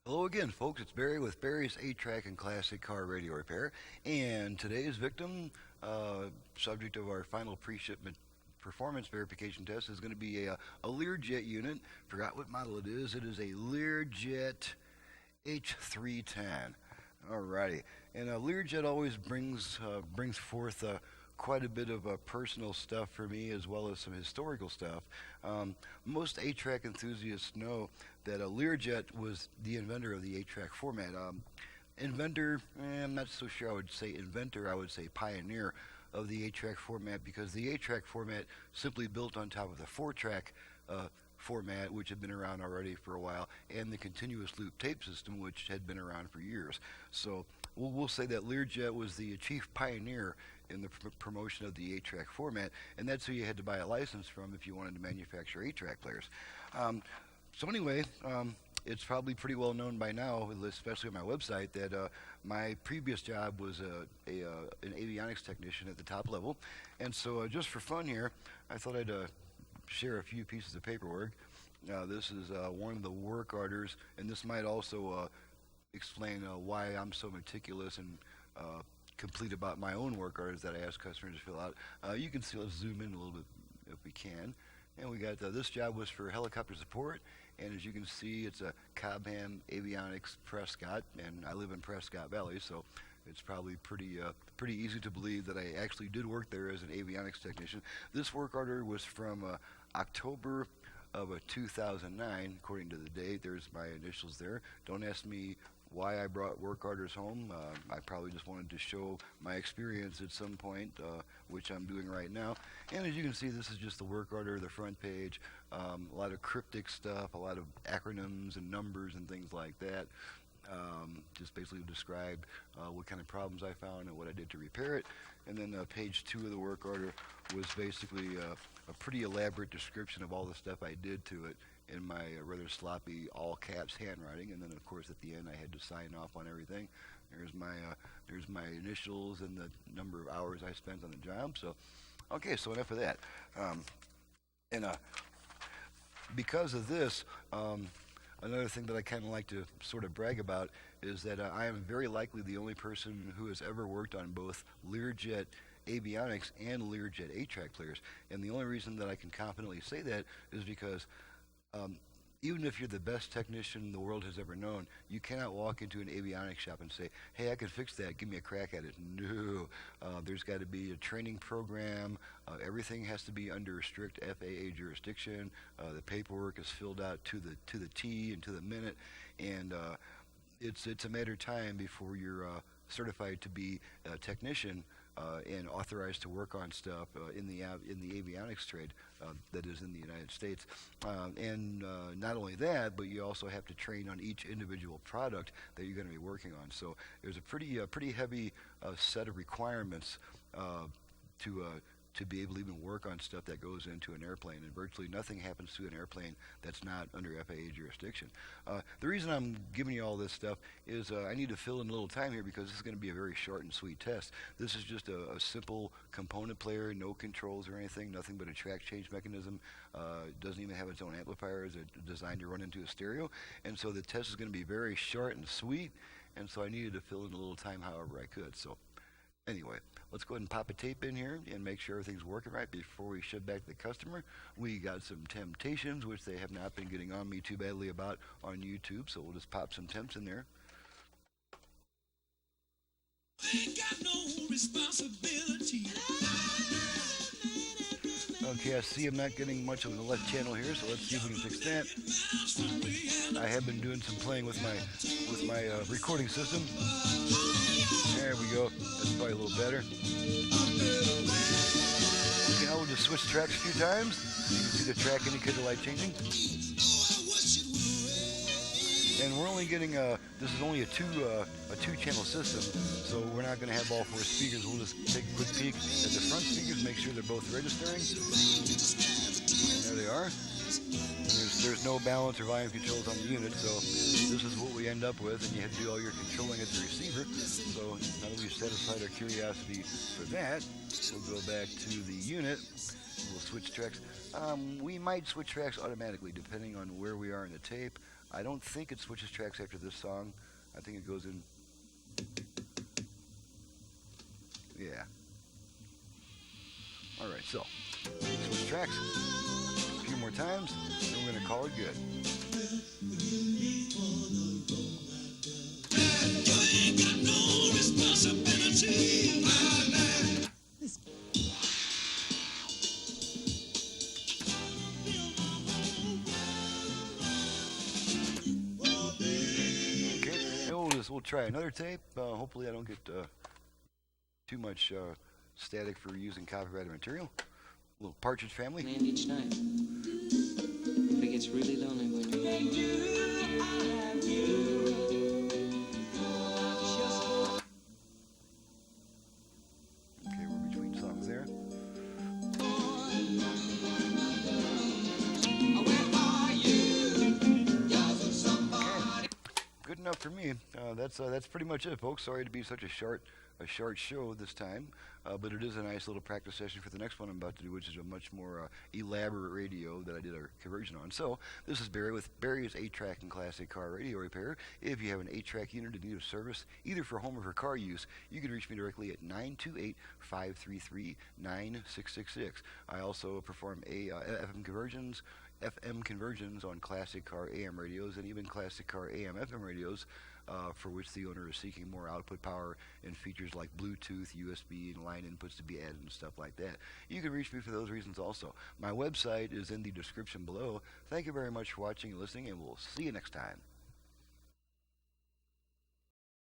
Hello again, folks. It's Barry with Barry's 8-Track and Classic Car Radio Repair. And today's victim, subject of our final pre-shipment performance verification test, is going to be a Learjet unit. Forgot what model it is. It is a Learjet H-310. Alrighty. And Learjet always brings forth quite a bit of personal stuff for me, as well as some historical stuff. Most 8-track enthusiasts know that Learjet was the inventor of the 8-track format. Inventor, I'm not so sure I would say inventor, I would say pioneer of the 8-track format, because the 8-track format simply built on top of the 4-track format, which had been around already for a while, and the continuous loop tape system, which had been around for years. So we'll say that Learjet was the chief pioneer in the promotion of the 8-track format, and that's who you had to buy a license from if you wanted to manufacture 8-track players. So anyway, it's probably pretty well known by now, especially on my website, that my previous job was an avionics technician at the top level. And so just for fun here, I thought I'd share a few pieces of paperwork. This is one of the work orders, and this might also explain why I'm so meticulous and complete about my own work orders that I ask customers to fill out. You can see, let's zoom in a little bit if we can. And we got this job was for helicopter support, and as you can see, it's a Cobham Avionics Prescott, and I live in Prescott Valley, so it's probably pretty easy to believe that I actually did work there as an avionics technician. This work order was from October of 2009, according to the date. There's my initials there. Don't ask me why I brought work orders home. I probably just wanted to show my experience at some point, which I'm doing right now. And as you can see, this is just the work order, the front page, a lot of cryptic stuff, a lot of acronyms and numbers and things like that. Just basically described what kind of problems I found and what I did to repair it. And then page 2 of the work order was basically a pretty elaborate description of all the stuff I did to it in my rather sloppy all caps handwriting. And then of course at the end I had to sign off on everything. There's my initials and the number of hours I spent on the job. So okay, so enough of that. Because of this, another thing that I kind of like to sort of brag about is that I am very likely the only person who has ever worked on both Learjet avionics and Learjet 8-track players. And the only reason that I can confidently say that is because even if you're the best technician the world has ever known, you cannot walk into an avionics shop and say, hey, I can fix that, give me a crack at it. No, there's got to be a training program. Everything has to be under strict FAA jurisdiction. The paperwork is filled out to the T and to the minute, and it's a matter of time before you're certified to be a technician and authorized to work on stuff in the avionics trade that is in the United States. And not only that, but you also have to train on each individual product that you're going to be working on. So there's a pretty heavy set of requirements to be able to even work on stuff that goes into an airplane, and virtually nothing happens to an airplane that's not under FAA jurisdiction. The reason I'm giving you all this stuff is I need to fill in a little time here because this is going to be a very short and sweet test. This is just a simple component player, no controls or anything, nothing but a track change mechanism. It doesn't even have its own amplifier. It's designed to run into a stereo, and so the test is going to be very short and sweet, and so I needed to fill in a little time however I could. So anyway, let's go ahead and pop a tape in here and make sure everything's working right before we ship back to the customer. We got some temptations, which they have not been getting on me too badly about on YouTube, so we'll just pop some temps in there. Ain't got no responsibility. Okay, I see I'm not getting much of the left channel here, so let's see if we can fix that. I have been doing some playing with my recording system. There we go. That's probably a little better. Okay, now we'll just switch tracks a few times. You can see the track indicator light changing. And we're only getting this is only a two-channel system, so we're not going to have all 4 speakers. We'll just take a quick peek at the front speakers, make sure they're both registering. And there they are. There's no balance or volume controls on the unit, so this is what we end up with, and you have to do all your controlling at the receiver. So now that we've satisfied our curiosity for that, we'll go back to the unit. We'll switch tracks. We might switch tracks automatically depending on where we are in the tape. I don't think it switches tracks after this song. I think it goes in. Yeah. All right, so switch tracks a few more times, and we're gonna call it good. Okay, and we'll try another tape. Hopefully, I don't get too much static for using copyrighted material. A little Partridge Family. Land each night. But it gets really lonely when Okay, we're between songs there. Okay. Good enough for me. That's pretty much it, folks. Sorry to be such a short show this time, but it is a nice little practice session for the next one I'm about to do, which is a much more elaborate radio that I did a conversion on. So this is Barry with Barry's 8-track and classic car radio repair. If you have an 8-track unit in need of service, either for home or for car use, you can reach me directly at 928-533-9666. I also perform FM conversions on classic car AM radios and even classic car AM FM radios, for which the owner is seeking more output power and features like Bluetooth, USB, and line inputs to be added and stuff like that. You can reach me for those reasons also. My website is in the description below. Thank you very much for watching and listening, and we'll see you next time.